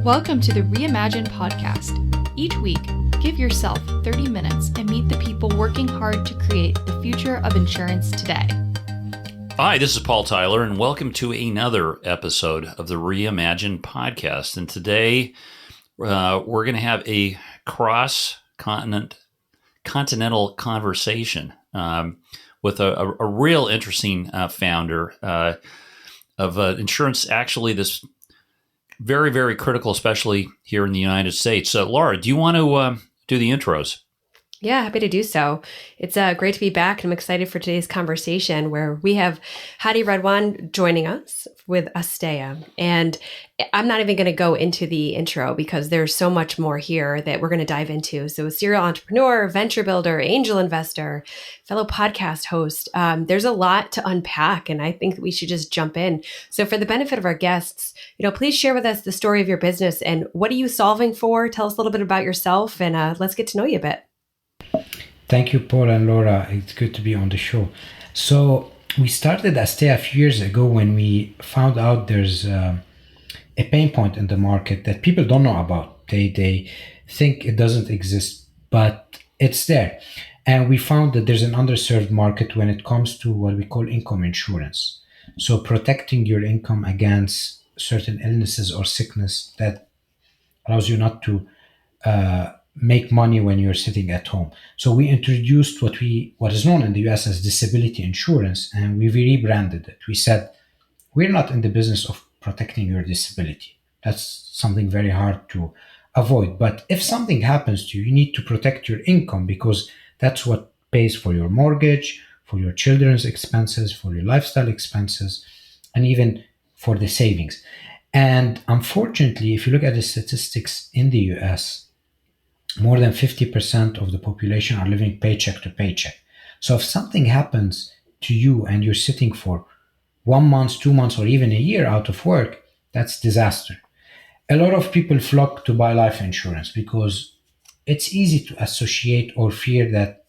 Welcome to the Reimagine podcast. Each week, give yourself 30 minutes and meet the people working hard to create the future of insurance today. Hi, this is Paul Tyler, and welcome to another episode of the Reimagine podcast. And today, we're going to have a continental conversation with a real interesting founder of insurance, actually, this very, very critical, especially here in the United States. So, Laura, do you want to do the intros? Yeah, happy to do so. It's great to be back, and I'm excited for today's conversation where we have Hadi Radwan joining us with Asteya. And I'm not even going to go into the intro because there's so much more here that we're going to dive into. So, serial entrepreneur, venture builder, angel investor, fellow podcast host. There's a lot to unpack, and I think that we should just jump in. So, for the benefit of our guests, please share with us the story of your business and what are you solving for? Tell us a little bit about yourself, and let's get to know you a bit. Thank you, Paul and Laura. It's good to be on the show. So we started Asteya a few years ago when we found out there's a pain point in the market that people don't know about. They think it doesn't exist, but it's there. And we found that there's an underserved market when it comes to what we call income insurance. So protecting your income against certain illnesses or sickness that allows you not to make money when you're sitting at home. So we introduced what is known in the US as disability insurance, and we rebranded it. We said, we're not in the business of protecting your disability. That's something very hard to avoid. But if something happens to you, you need to protect your income because that's what pays for your mortgage, for your children's expenses, for your lifestyle expenses, and even for the savings. And unfortunately, if you look at the statistics in the US, more than 50% of the population are living paycheck to paycheck. So if something happens to you and you're sitting for 1 month, 2 months, or even a year out of work, that's disaster. A lot of people flock to buy life insurance because it's easy to associate or fear that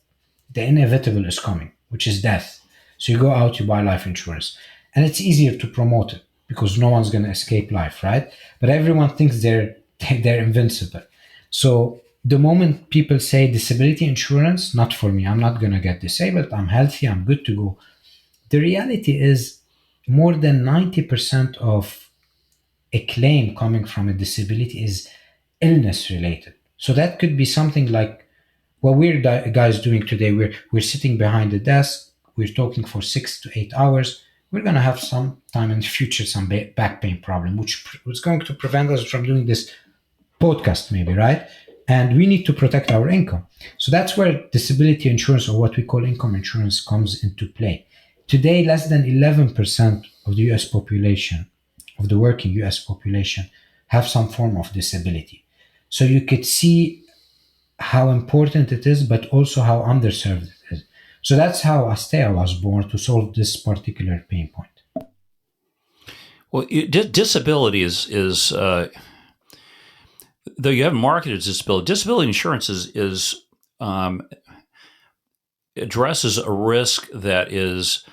the inevitable is coming, which is death. So you go out, you buy life insurance. And it's easier to promote it because no one's going to escape life, right? But everyone thinks they're invincible. So the moment people say disability insurance, not for me, I'm not going to get disabled, I'm healthy, I'm good to go. The reality is more than 90% of a claim coming from a disability is illness related. So that could be something like what we're guys doing today. We're sitting behind the desk, we're talking for 6 to 8 hours. We're going to have some time in the future, some back pain problem, which is going to prevent us from doing this podcast maybe, right? And we need to protect our income. So that's where disability insurance, or what we call income insurance, comes into play. Today, less than 11% of the US population, of the working US population, have some form of disability. So you could see how important it is, but also how underserved it is. So that's how Asteya was born, to solve this particular pain point. Well, disability is though you haven't marketed disability insurance is addresses a risk that is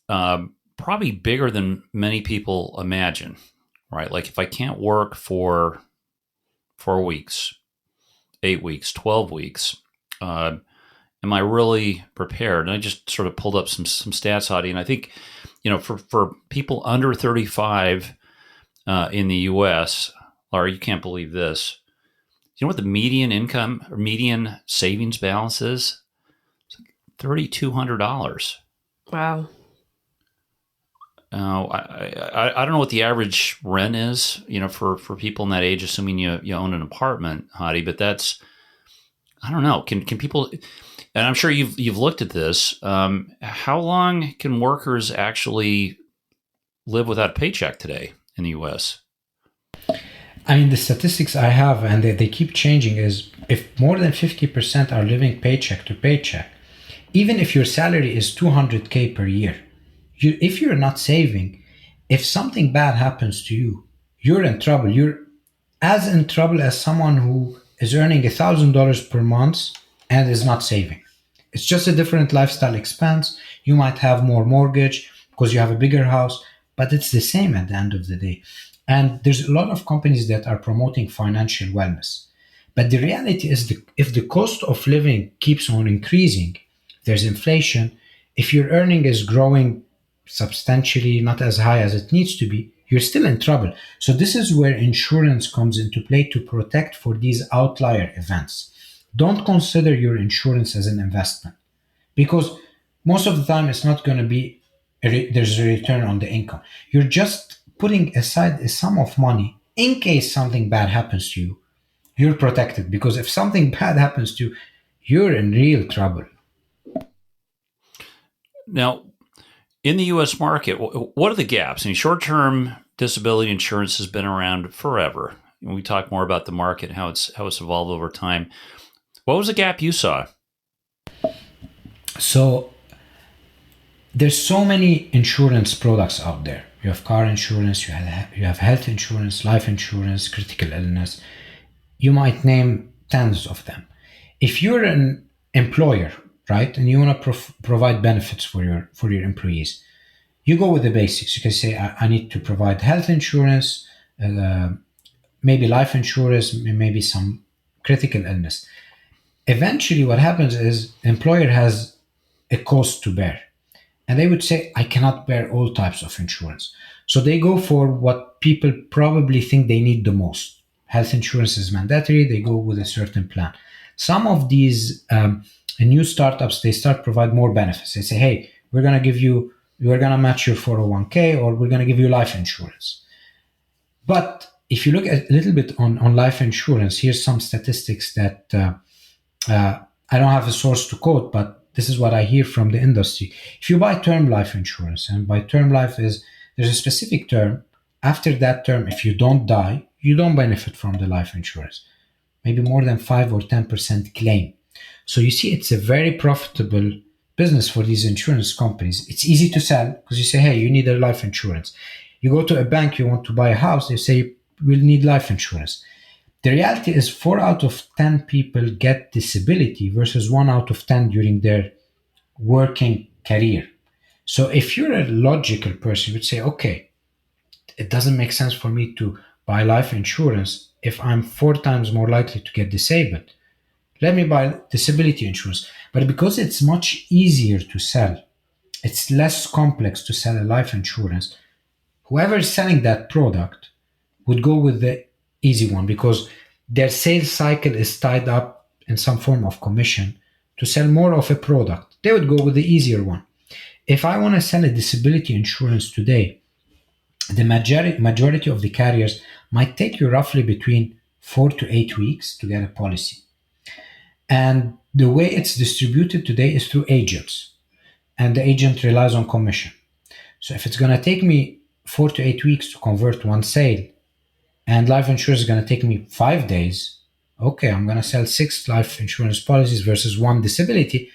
probably bigger than many people imagine, right? Like if I can't work for 4 weeks, 8 weeks, 12 weeks, am I really prepared? And I just sort of pulled up some stats, Hadi, and I think, for people under 35 in the U.S., Laura, you can't believe this. You know what the median income or median savings balance is? It's like $3,200. Wow. I don't know what the average rent is, for people in that age, assuming you own an apartment, Hadi, but that's, I don't know. Can people, and I'm sure you've looked at this, how long can workers actually live without a paycheck today in the U.S.? I mean, the statistics I have, and they keep changing, is if more than 50% are living paycheck to paycheck, even if your salary is $200K per year, if you're not saving, if something bad happens to you, you're in trouble. You're as in trouble as someone who is earning $1,000 per month and is not saving. It's just a different lifestyle expense. You might have more mortgage because you have a bigger house, but it's the same at the end of the day. And there's a lot of companies that are promoting financial wellness. But the reality is if the cost of living keeps on increasing, there's inflation, if your earning is growing substantially, not as high as it needs to be, you're still in trouble. So this is where insurance comes into play to protect for these outlier events. Don't consider your insurance as an investment because most of the time it's not going to be there's a return on the income. You're just putting aside a sum of money in case something bad happens to you. You're protected because if something bad happens to you, you're in real trouble. Now, in the U.S. market, what are the gaps? I mean, short-term disability insurance has been around forever. And we talk more about the market, how it's evolved over time. What was the gap you saw? So there's so many insurance products out there. You have car insurance, you have health insurance, life insurance, critical illness. You might name tens of them. If you're an employer, right, and you want to provide benefits for your employees, you go with the basics. You can say, I need to provide health insurance, maybe life insurance, maybe some critical illness. Eventually, what happens is the employer has a cost to bear. And they would say, I cannot bear all types of insurance. So they go for what people probably think they need the most. Health insurance is mandatory. They go with a certain plan. Some of these new startups, they start provide more benefits. They say, hey, we're going to match your 401k, or we're going to give you life insurance. But if you look at a little bit on life insurance, here's some statistics that I don't have a source to quote, but this is what I hear from the industry. If you buy term life insurance, and by term life there's a specific term, after that term, if you don't die, you don't benefit from the life insurance. Maybe more than 5 or 10% claim. So you see, it's a very profitable business for these insurance companies. It's easy to sell because you say, hey, you need a life insurance. You go to a bank, you want to buy a house, they say, we'll need life insurance. The reality is 4 out of 10 people get disability versus 1 out of 10 during their working career. So if you're a logical person, you would say, okay, it doesn't make sense for me to buy life insurance if I'm 4 times more likely to get disabled. Let me buy disability insurance. But because it's much easier to sell, it's less complex to sell a life insurance, whoever is selling that product would go with the easy one because their sales cycle is tied up in some form of commission to sell more of a product. They would go with the easier one. If I want to sell a disability insurance today, the majority of the carriers might take you roughly between 4 to 8 weeks to get a policy. And the way it's distributed today is through agents, and the agent relies on commission. So if it's going to take me 4 to 8 weeks to convert one sale, and life insurance is going to take me 5 days, okay, I'm going to sell 6 life insurance policies versus 1 disability.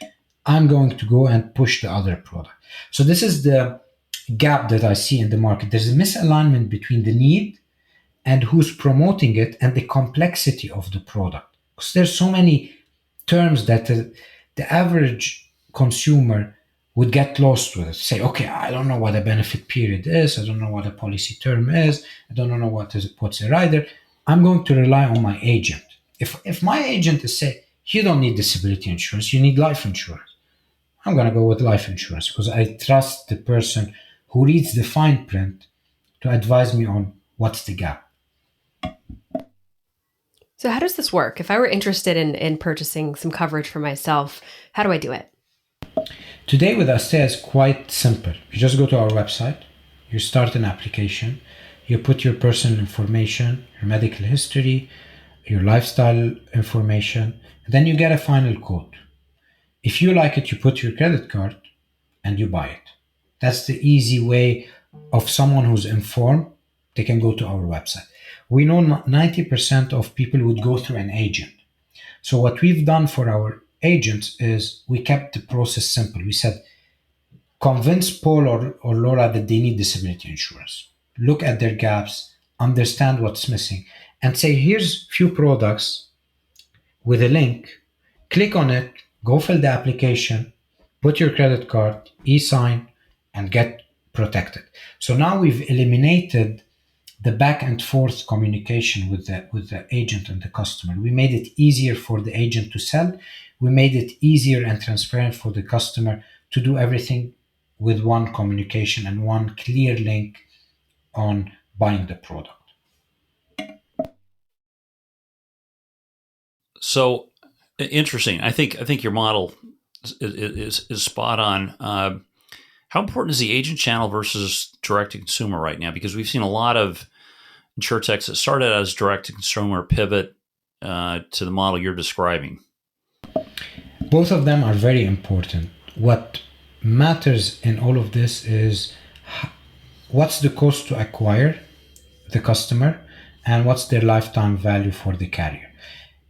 I'm going to go and push the other product. So this is the gap that I see in the market. There's a misalignment between the need and who's promoting it and the complexity of the product. Because there's so many terms that the average consumer would get lost with it. Say, okay, I don't know what a benefit period is. I don't know what a policy term is. I don't know what's a rider. I'm going to rely on my agent. If my agent is saying, you don't need disability insurance, you need life insurance, I'm going to go with life insurance because I trust the person who reads the fine print to advise me on what's the gap. So how does this work? If I were interested in purchasing some coverage for myself, how do I do it? Today with Asteya is quite simple. You just go to our website, you start an application, you put your personal information, your medical history, your lifestyle information, and then you get a final quote. If you like it, you put your credit card and you buy it. That's the easy way of someone who's informed. They can go to our website. We know 90% of people would go through an agent. So what we've done for our agents is we kept the process simple. We said, convince Paul or Laura that they need disability insurance. Look at their gaps, understand what's missing, and say, here's few products with a link. Click on it, go fill the application, put your credit card, e-sign, and get protected. So now we've eliminated the back and forth communication with the agent and the customer. We made it easier for the agent to sell. We made it easier and transparent for the customer to do everything with one communication and one clear link on buying the product. So interesting. I think your model is spot on. How important is the agent channel versus direct to consumer right now? Because we've seen a lot of insurtechs that started as direct to consumer pivot to the model you're describing. Both of them are very important. What matters in all of this is what's the cost to acquire the customer and what's their lifetime value for the carrier.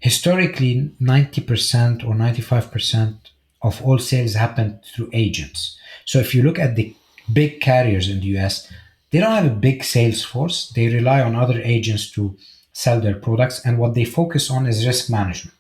Historically, 90% or 95% of all sales happen through agents. So if you look at the big carriers in the US, they don't have a big sales force. They rely on other agents to sell their products. And what they focus on is risk management.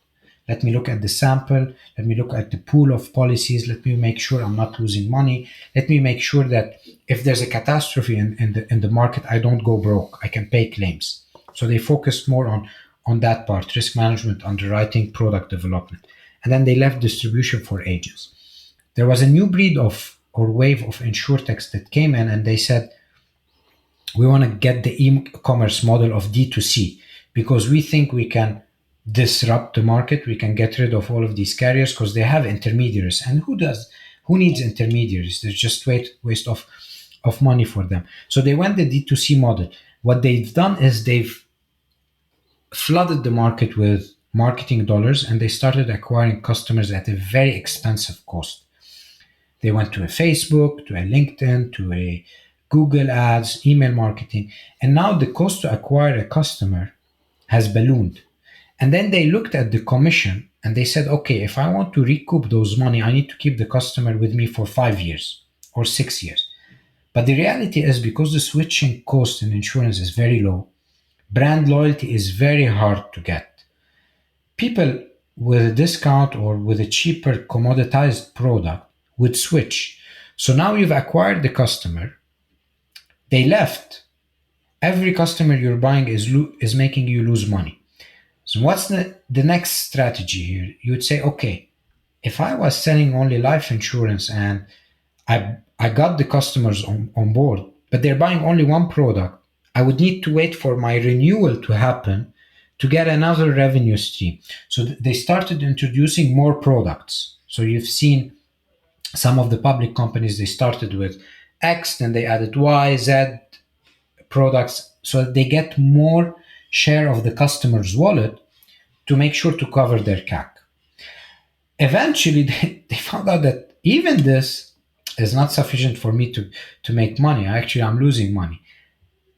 Let me look at the sample. Let me look at the pool of policies. Let me make sure I'm not losing money. Let me make sure that if there's a catastrophe in the market, I don't go broke. I can pay claims. So they focus more on that part, risk management, underwriting, product development. And then they left distribution for agents. There was a new breed or wave of insurtechs that came in and they said, we want to get the e-commerce model of D2C because we think we can disrupt the market. We can get rid of all of these carriers because they have intermediaries. And who needs intermediaries? There's just waste of money for them. So they went the D2C model. What they've done is they've flooded the market with marketing dollars and they started acquiring customers at a very expensive cost. They went to a Facebook, to a LinkedIn, to a Google ads, email marketing. And now the cost to acquire a customer has ballooned. And then they looked at the commission and they said, okay, if I want to recoup those money, I need to keep the customer with me for 5 years or 6 years. But the reality is because the switching cost in insurance is very low, brand loyalty is very hard to get. People with a discount or with a cheaper commoditized product would switch. So now you've acquired the customer. They left. Every customer you're buying is making you lose money. So what's the next strategy here? You would say, okay, if I was selling only life insurance and I got the customers on board, but they're buying only one product, I would need to wait for my renewal to happen to get another revenue stream. So they started introducing more products. So you've seen some of the public companies, they started with X, then they added Y, Z products. So they get more share of the customer's wallet to make sure to cover their CAC. Eventually, they found out that even this is not sufficient for me to make money. Actually, I'm losing money.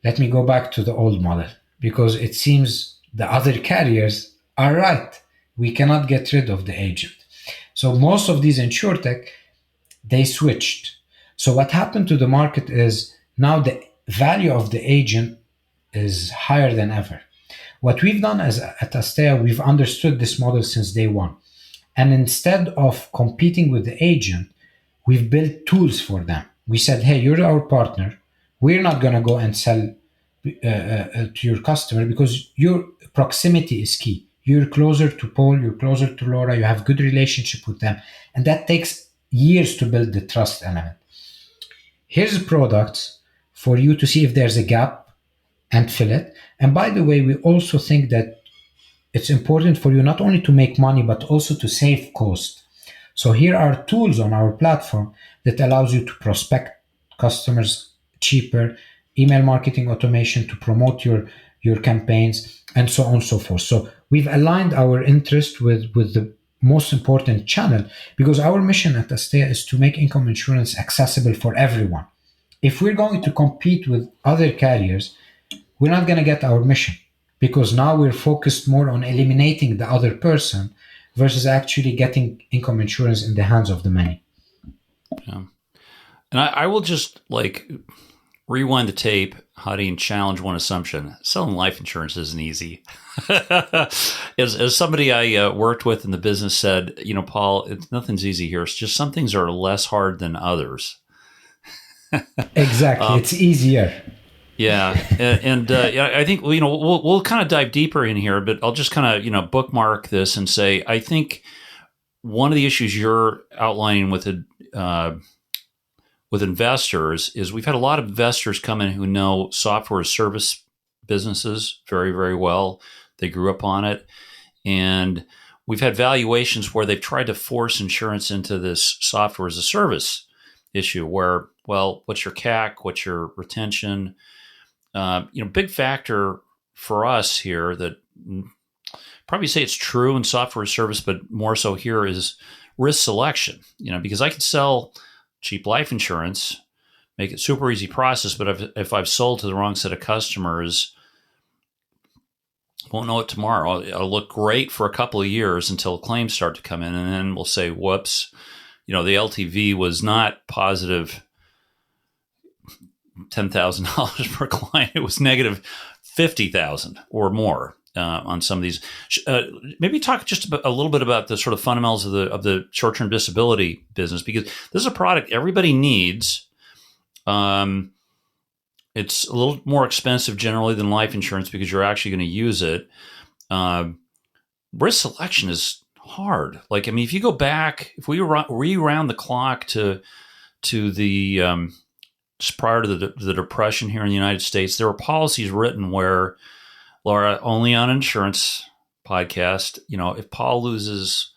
Let me go back to the old model because it seems the other carriers are right. We cannot get rid of the agent. So most of these insurtech, they switched. So what happened to the market is now the value of the agent is higher than ever. What we've done at Asteya, we've understood this model since day one. And instead of competing with the agent, we've built tools for them. We said, hey, you're our partner. We're not going to go and sell to your customer because your proximity is key. You're closer to Paul, you're closer to Laura, you have good relationship with them. And that takes years to build the trust element. Here's products for you to see if there's a gap and fill it. And by the way, we also think that it's important for you not only to make money, but also to save cost. So here are tools on our platform that allows you to prospect customers cheaper, email marketing automation to promote your campaigns, and so on and so forth. So we've aligned our interest with the most important channel because our mission at Asteya is to make income insurance accessible for everyone. If we're going to compete with other carriers, we're not going to get our mission because now we're focused more on eliminating the other person versus actually getting income insurance in the hands of the many. Yeah. And I will just rewind the tape, Hadi, and challenge one assumption. Selling life insurance isn't easy. As somebody I worked with in the business said, Paul, nothing's easy here. It's just some things are less hard than others. Exactly. It's easier. Yeah, yeah, I think we'll kind of dive deeper in here, but I'll just kind of bookmark this and say I think one of the issues you're outlining with investors is we've had a lot of investors come in who know software as service businesses very, very well. They grew up on it, and we've had valuations where they've tried to force insurance into this software as a service issue. Where, well, what's your CAC? What's your retention? Big factor for us here that probably say it's true in software as service, but more so here is risk selection. Because I could sell cheap life insurance, make it super easy process, but if I've sold to the wrong set of customers, won't know it tomorrow. It'll look great for a couple of years until claims start to come in, and then we'll say, "Whoops, the LTV was not positive $10,000 per client; it was negative $50,000 or more on some of these." Maybe talk just a little bit about the sort of fundamentals of the short-term disability business, because this is a product everybody needs. It's a little more expensive generally than life insurance because you're actually going to use it. Risk selection is hard. If you go back, if we rewound the clock to the just prior to the Depression here in the United States, there were policies written where, Laura, only on insurance podcast, if Paul loses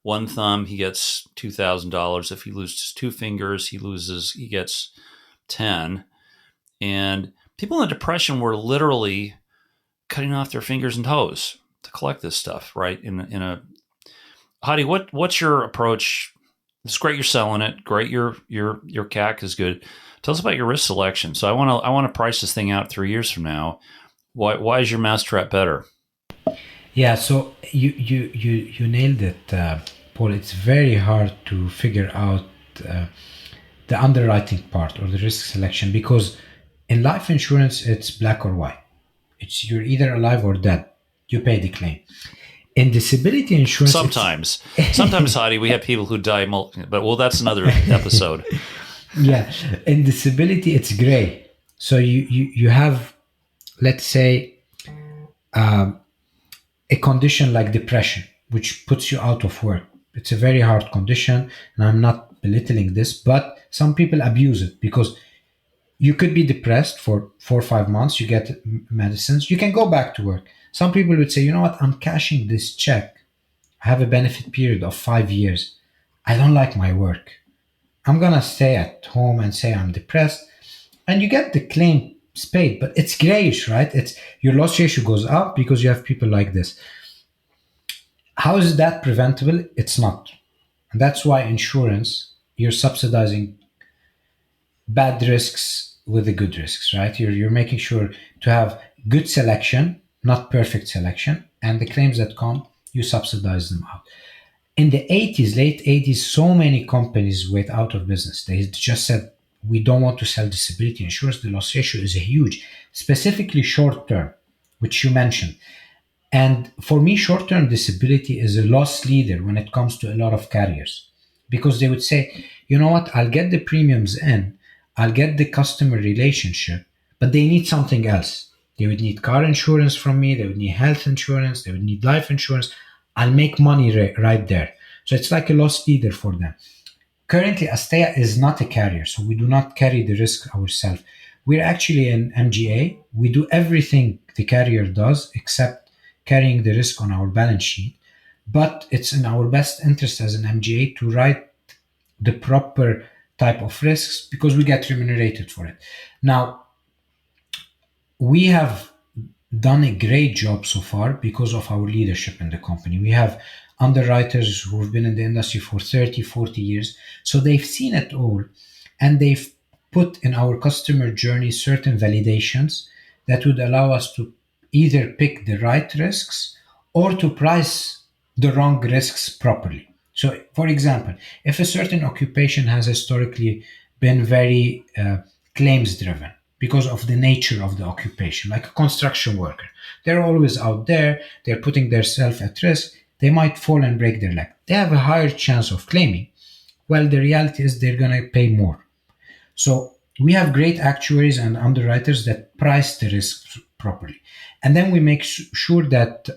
one thumb, he gets $2,000. If he loses two fingers, he gets 10. And people in the Depression were literally cutting off their fingers and toes to collect this stuff, right? Hadi, what's your approach? It's great you're selling it. Great your CAC is good. Tell us about your risk selection. So I want to price this thing out 3 years from now. Why is your mousetrap better? Yeah, so you nailed it, Paul. It's very hard to figure out the underwriting part or the risk selection, because in life insurance, it's black or white. You're either alive or dead. You pay the claim. In disability insurance, sometimes, Hadi, we have people who die, but that's another episode. Yeah, in disability, it's gray. So you have, let's say, a condition like depression, which puts you out of work. It's a very hard condition, and I'm not belittling this, but some people abuse it because you could be depressed for 4 or 5 months, you get medicines, you can go back to work. Some people would say, you know what, I'm cashing this check. I have a benefit period of 5 years. I don't like my work. I'm going to stay at home and say I'm depressed. And you get the claim paid, but it's grayish, right? Your loss ratio goes up because you have people like this. How is that preventable? It's not. And that's why insurance, you're subsidizing bad risks with the good risks, right? You're making sure to have good selection, not perfect selection, and the claims that come, you subsidize them out. In the late 80s, so many companies went out of business. They just said, we don't want to sell disability insurance. The loss ratio is huge, specifically short term, which you mentioned. And for me, short-term disability is a loss leader when it comes to a lot of carriers, because they would say, you know what, I'll get the premiums in, I'll get the customer relationship, but they need something else. They would need car insurance from me, they would need health insurance, they would need life insurance. I'll make money right there. So it's like a loss leader for them. Currently, Asteya is not a carrier, so we do not carry the risk ourselves. We're actually an MGA. We do everything the carrier does except carrying the risk on our balance sheet. But it's in our best interest as an MGA to write the proper type of risks because we get remunerated for it. Now, we have done a great job so far because of our leadership in the company. We have underwriters who have been in the industry for 30, 40 years. So they've seen it all, and they've put in our customer journey certain validations that would allow us to either pick the right risks or to price the wrong risks properly. So, for example, if a certain occupation has historically been very claims driven because of the nature of the occupation, like a construction worker, they're always out there, they're putting themselves at risk, they might fall and break their leg. They have a higher chance of claiming. Well, the reality is they're going to pay more. So we have great actuaries and underwriters that price the risks properly. And then we make sure that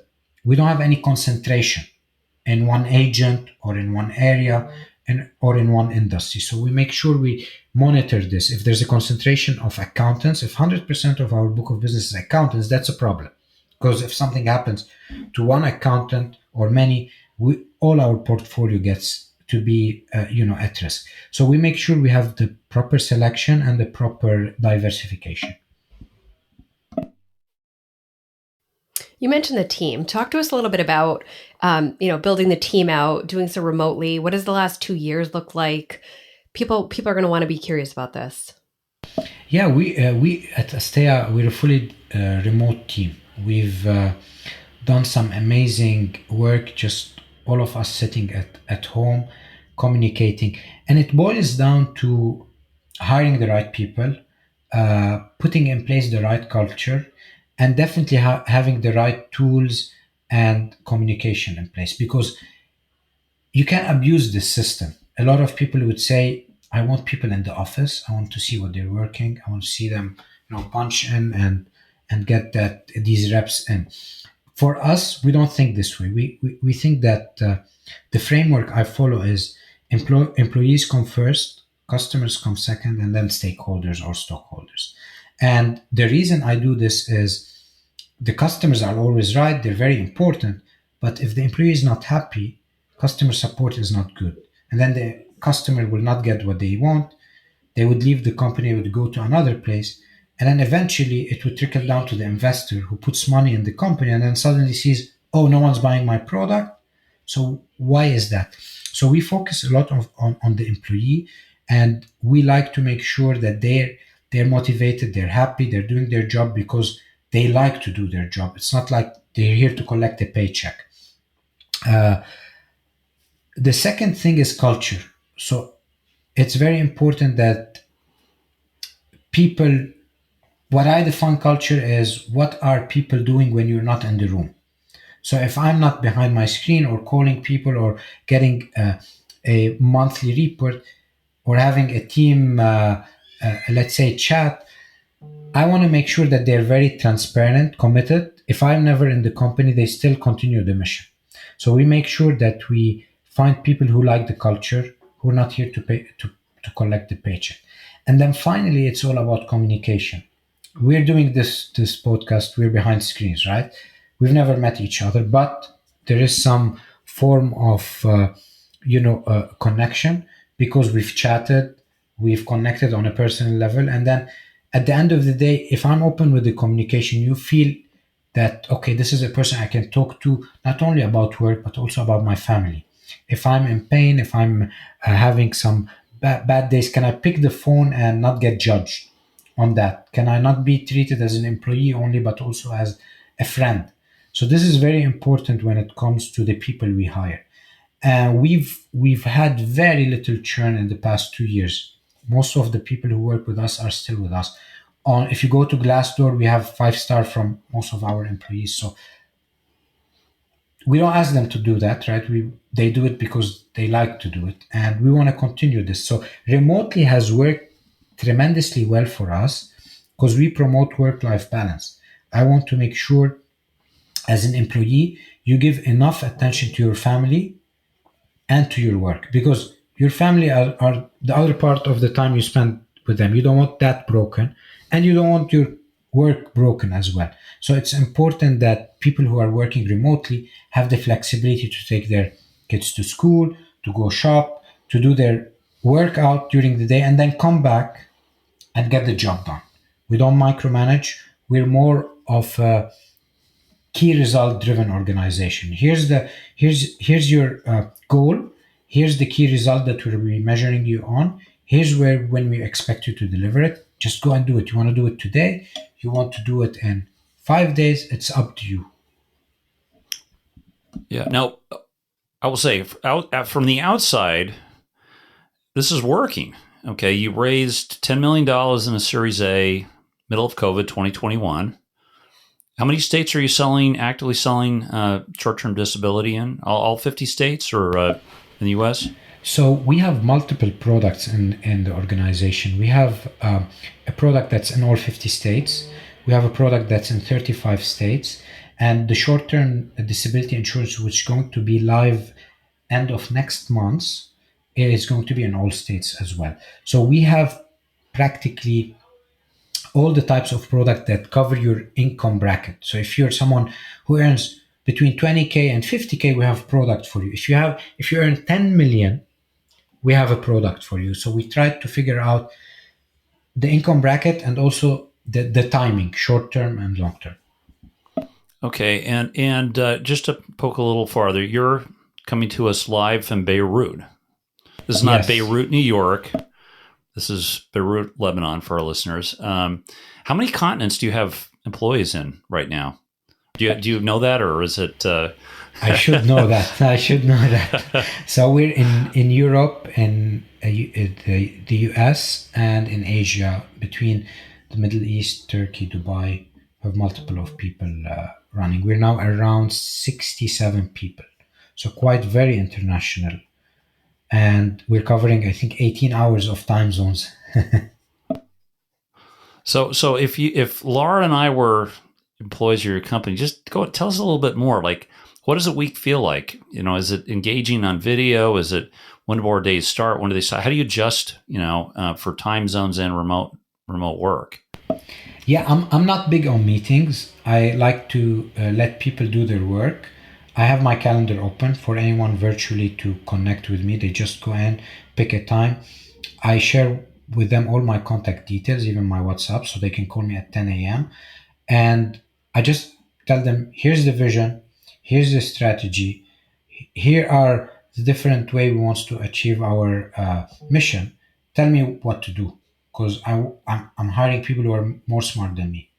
we don't have any concentration in one agent or in one area or in one industry. So we make sure we monitor this. If there's a concentration of accountants, if 100% of our book of business is accountants, that's a problem. Because if something happens to one accountant or many, all our portfolio gets to be at risk. So we make sure we have the proper selection and the proper diversification. You mentioned the team. Talk to us a little bit about, building the team out, doing so remotely. What does the last 2 years look like? People are going to want to be curious about this. Yeah, we at Asteya, we're a fully remote team. We've done some amazing work, just all of us sitting at home, communicating. And it boils down to hiring the right people, putting in place the right culture, and definitely having the right tools and communication in place, because you can't abuse this system. A lot of people would say, I want people in the office. I want to see what they're working. I want to see them, punch in and get these reps in. For us, we don't think this way. We think that the framework I follow is employees come first, customers come second, and then stakeholders or stockholders. And the reason I do this is the customers are always right. They're very important. But if the employee is not happy, customer support is not good. And then the customer will not get what they want. They would leave the company, would go to another place. And then eventually it would trickle down to the investor who puts money in the company and then suddenly sees, oh, no one's buying my product. So why is that? So we focus a lot on the employee, and we like to make sure that they're motivated, they're happy, they're doing their job because they like to do their job. It's not like they're here to collect a paycheck. The second thing is culture. So it's very important that people, what I define culture is what are people doing when you're not in the room. So if I'm not behind my screen or calling people or getting a monthly report or having a team, let's say chat, I want to make sure that they're very transparent, committed. If I'm never in the company, they still continue the mission. So we make sure that we find people who like the culture, who are not here to collect the paycheck. And then finally, it's all about communication. We're doing this podcast, we're behind screens, right? We've never met each other, but there is some form of, connection because we've chatted, we've connected on a personal level. And then at the end of the day, if I'm open with the communication, you feel that, okay, this is a person I can talk to, not only about work, but also about my family. If I'm in pain, if I'm having some bad days, can I pick the phone and not get judged on that? Can I not be treated as an employee only, but also as a friend? So this is very important when it comes to the people we hire. And we've had very little churn in the past 2 years. Most of the people who work with us are still with us. If you go to Glassdoor, we have 5-star from most of our employees. So we don't ask them to do that, right? They do it because they like to do it, and we want to continue this. So remotely has worked tremendously well for us because we promote work-life balance. I want to make sure as an employee, you give enough attention to your family and to your work, because your family are the other part of the time you spend with them. You don't want that broken, and you don't want your work broken as well. So it's important that people who are working remotely have the flexibility to take their kids to school, to go shop, to do their workout during the day, and then come back and get the job done. We don't micromanage. We're more of a key result driven organization. Here's your goal. Here's the key result that we'll be measuring you on. Here's when we expect you to deliver it. Just go and do it. You want to do it today? You want to do it in 5 days? It's up to you. Yeah. Now, I will say, from the outside, this is working. Okay, you raised $10 million in a Series A, middle of COVID 2021. How many states are you actively selling short-term disability in? All 50 states or in the U.S.? So we have multiple products in the organization. We have a product that's in all 50 states. We have a product that's in 35 states. And the short-term disability insurance, which is going to be live end of next month, is going to be in all states as well. So we have practically all the types of product that cover your income bracket. So if you're someone who earns between 20K and 50K, we have product for you. If you earn 10 million, we have a product for you. So we tried to figure out the income bracket and also the timing, short term and long term. Okay, and just to poke a little farther, you're coming to us live from Beirut. This is not Yes. Beirut, New York. This is Beirut, Lebanon, for our listeners. How many continents do you have employees in right now? Do you know that, or is it? I should know that. I should know that. So we're in Europe, in the US, and in Asia, between the Middle East, Turkey, Dubai. We have multiple of people running. We're now around 67 people. So quite very international. And we're covering, I think, 18 hours of time zones. So if Laura and I were employees of your company, just go tell us a little bit more. Like, what does a week feel like? Is it engaging on video? Is it when do our days start? When do they start? How do you adjust? For time zones and remote work. Yeah, I'm not big on meetings. I like to let people do their work. I have my calendar open for anyone virtually to connect with me. They just go in, pick a time. I share with them all my contact details, even my WhatsApp, so they can call me at 10 a.m. And I just tell them, here's the vision, here's the strategy, here are the different way we want to achieve our mission. Tell me what to do, because I'm hiring people who are more smart than me.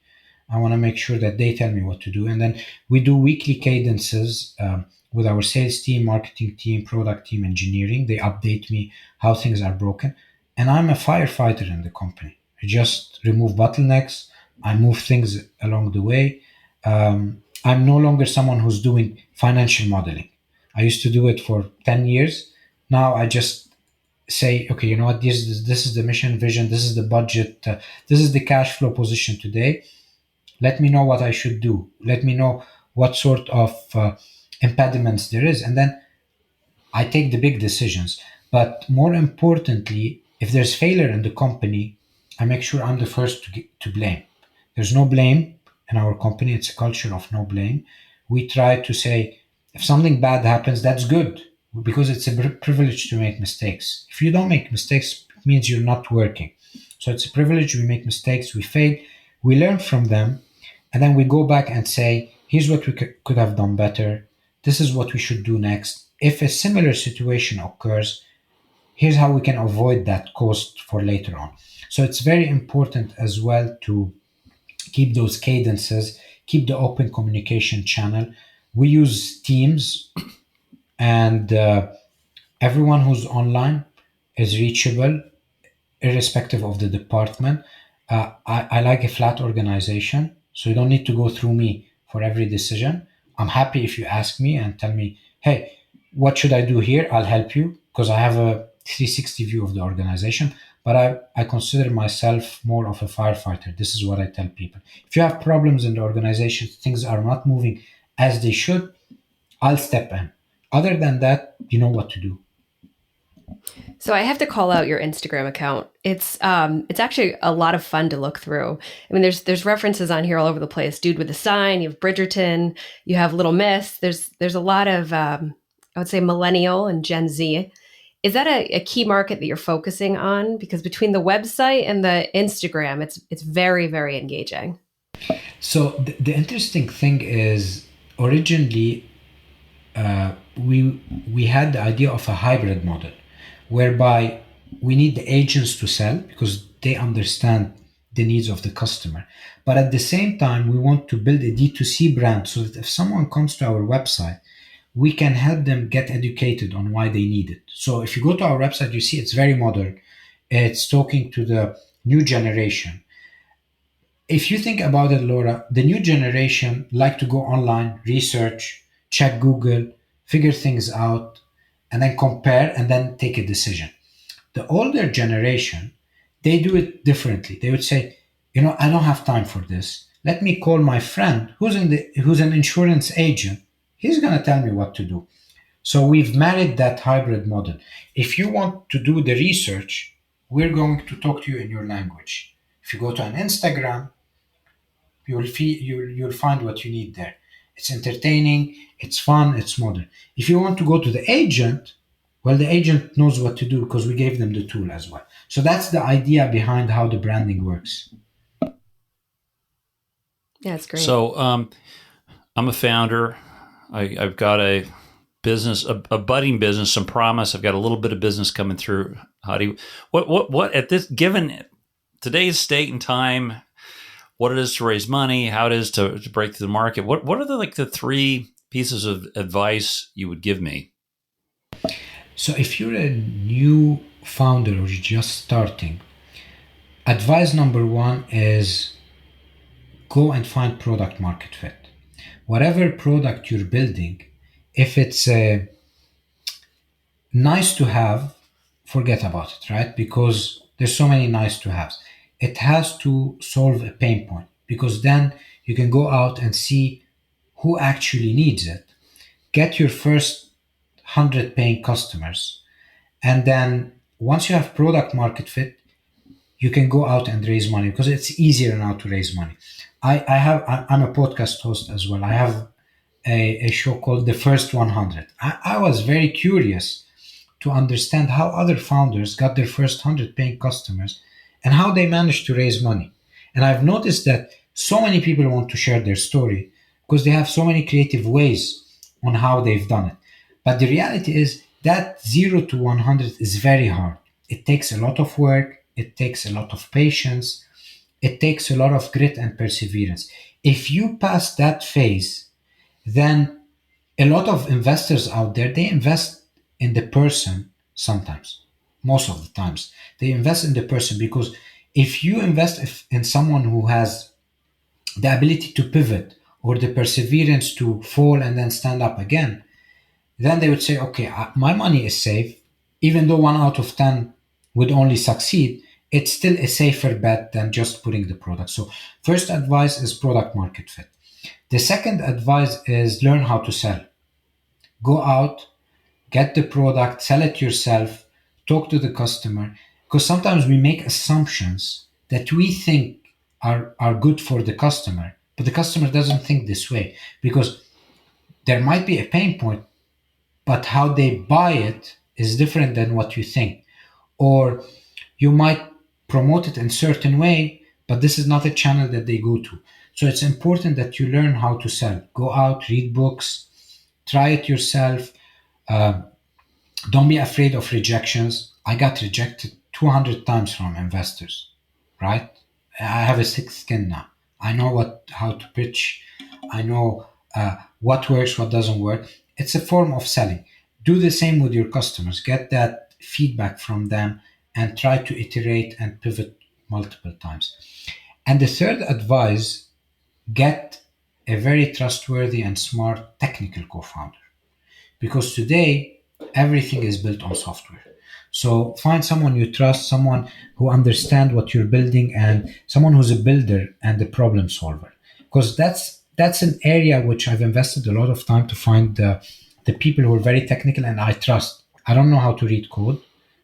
I want to make sure that they tell me what to do. And then we do weekly cadences with our sales team, marketing team, product team, engineering. They update me how things are broken. And I'm a firefighter in the company. I just remove bottlenecks. I move things along the way. I'm no longer someone who's doing financial modeling. I used to do it for 10 years. Now I just say, okay, you know what? This is the mission vision. This is the budget. This is the cash flow position today. Let me know what I should do. Let me know what sort of impediments there is. And then I take the big decisions. But more importantly, if there's failure in the company, I make sure I'm the first to blame. There's no blame in our company. It's a culture of no blame. We try to say, if something bad happens, that's good, because it's a privilege to make mistakes. If you don't make mistakes, it means you're not working. So it's a privilege. We make mistakes, we fail, we learn from them, and then we go back and say, here's what we could have done better. This is what we should do next. If a similar situation occurs, here's how we can avoid that cost for later on. So it's very important as well to keep those cadences, keep the open communication channel. We use Teams, and everyone who's online is reachable, irrespective of the department. I like a flat organization, so you don't need to go through me for every decision. I'm happy if you ask me and tell me, hey, what should I do here? I'll help you, because I have a 360 view of the organization. But I consider myself more of a firefighter. This is what I tell people. If you have problems in the organization, things are not moving as they should, I'll step in. Other than that, you know what to do. So I have to call out your Instagram account. It's actually a lot of fun to look through. I mean, there's references on here all over the place. Dude with a Sign, you have Bridgerton, you have Little Miss. There's a lot of I would say millennial and Gen Z. Is that a key market that you're focusing on? Because between the website and the Instagram, it's very, very engaging. So the interesting thing is, originally we had the idea of a hybrid model, whereby we need the agents to sell because they understand the needs of the customer. But at the same time, we want to build a D2C brand so that if someone comes to our website, we can help them get educated on why they need it. So if you go to our website, you see it's very modern. It's talking to the new generation. If you think about it, Laura, the new generation like to go online, research, check Google, figure things out, and then compare and then take a decision. The older generation, they do it differently. They would say, I don't have time for this. Let me call my friend who's an insurance agent. He's going to tell me what to do. So we've married that hybrid model. If you want to do the research, we're going to talk to you in your language. If you go to an Instagram, you'll find what you need there. It's entertaining, it's fun, it's modern. If you want to go to the agent, well, the agent knows what to do because we gave them the tool as well. So that's the idea behind how the branding works. Yeah, it's great. So I'm a founder. I've got a business, a budding business, some promise. I've got a little bit of business coming through. Hadi, what at this, given today's state and time, what it is to raise money, how it is to break through the market, what are the three pieces of advice you would give me? So if you're a new founder or you're just starting, advice number one is go and find product market fit. Whatever product you're building, if it's nice to have, forget about it, right? Because there's so many nice to haves. It has to solve a pain point, because then you can go out and see who actually needs it. Get your first 100 paying customers. And then once you have product market fit, you can go out and raise money, because it's easier now to raise money. I'm a podcast host as well. I have a show called The First 100. I was very curious to understand how other founders got their first 100 paying customers and how they managed to raise money. And I've noticed that so many people want to share their story because they have so many creative ways on how they've done it. But the reality is that 0 to 100 is very hard. It takes a lot of work. It takes a lot of patience. It takes a lot of grit and perseverance. If you pass that phase, then a lot of investors out there, they invest in the person sometimes. Most of the times, they invest in the person, because if you invest in someone who has the ability to pivot or the perseverance to fall and then stand up again, then they would say, okay, my money is safe. Even though 1 out of 10 would only succeed, it's still a safer bet than just putting the product. So first advice is product market fit. The second advice is learn how to sell. Go out, get the product, sell it yourself, talk to the customer, because sometimes we make assumptions that we think are good for the customer, but the customer doesn't think this way, because there might be a pain point, but how they buy it is different than what you think. Or you might promote it in a certain way, but this is not a channel that they go to. So it's important that you learn how to sell. Go out, read books, try it yourself. Don't be afraid of rejections. I got rejected 200 times from investors, right? I have a thick skin now. I know how to pitch. I know what works, what doesn't work. It's a form of selling. Do the same with your customers. Get that feedback from them and try to iterate and pivot multiple times. And the third advice, get a very trustworthy and smart technical co-founder. Because today, everything is built on software. So find someone you trust, someone who understands what you're building, and someone who's a builder and a problem solver. Because that's an area which I've invested a lot of time to find the people who are very technical and I trust. I don't know how to read code.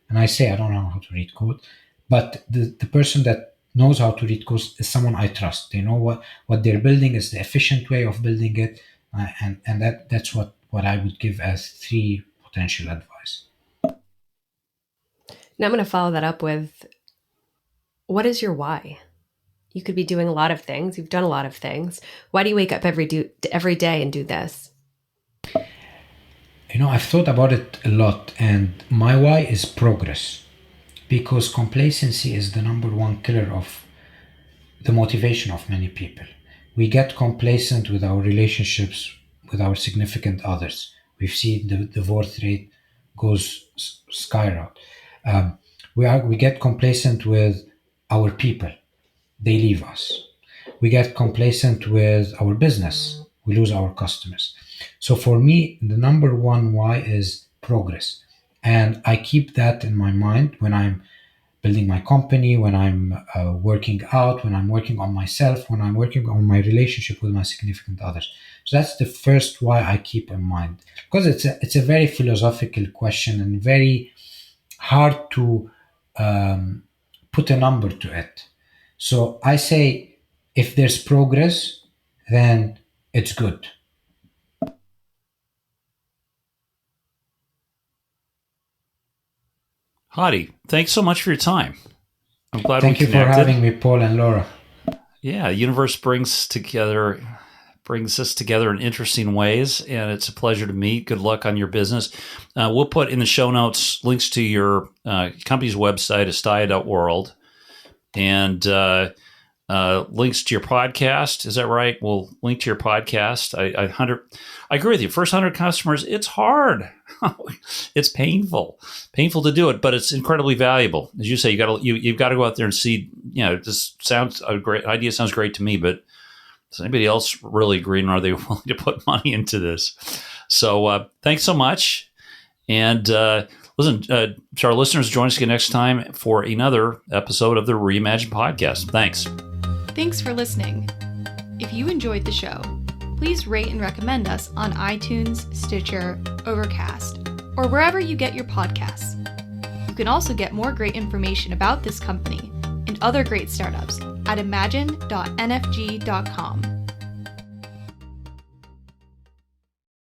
And I say I don't know how to read code. But the person that knows how to read code is someone I trust. They know what they're building is the efficient way of building it. And that's what I would give as 3 potential advice. Now I'm going to follow that up with, what is your why? You could be doing a lot of things. You've done a lot of things. Why do you wake up every day and do this? I've thought about it a lot, and my why is progress, because complacency is the number one killer of the motivation of many people. We get complacent with our relationships with our significant others. We've seen the divorce rate goes skyrocket. We get complacent with our people. They leave us. We get complacent with our business. We lose our customers. So for me, the number one why is progress. And I keep that in my mind when I'm building my company, when I'm working out, when I'm working on myself, when I'm working on my relationship with my significant others. So that's the first why I keep in mind, because it's a very philosophical question and very hard to put a number to it. So I say, if there's progress, then it's good. Hadi, thanks so much for your time. I'm glad Thank we you connected. for having me, Paul and Laura. Yeah, the universe brings us together in interesting ways, and it's a pleasure to meet. Good luck on your business. We'll put in the show notes links to your company's website, Asteya.world, and links to your podcast. Is that right? We'll link to your podcast. I agree with you. First 100 customers, it's hard. It's painful to do it, but it's incredibly valuable. As you say, you've got to go out there and see. This sounds a great idea. Sounds great to me, but does anybody else really agree, and are they willing to put money into this? So thanks so much. And listen, to our listeners, join us again next time for another episode of the Reimagine Podcast. Thanks. Thanks for listening. If you enjoyed the show, please rate and recommend us on iTunes, Stitcher, Overcast, or wherever you get your podcasts. You can also get more great information about this company and other great startups at imagine.nfg.com.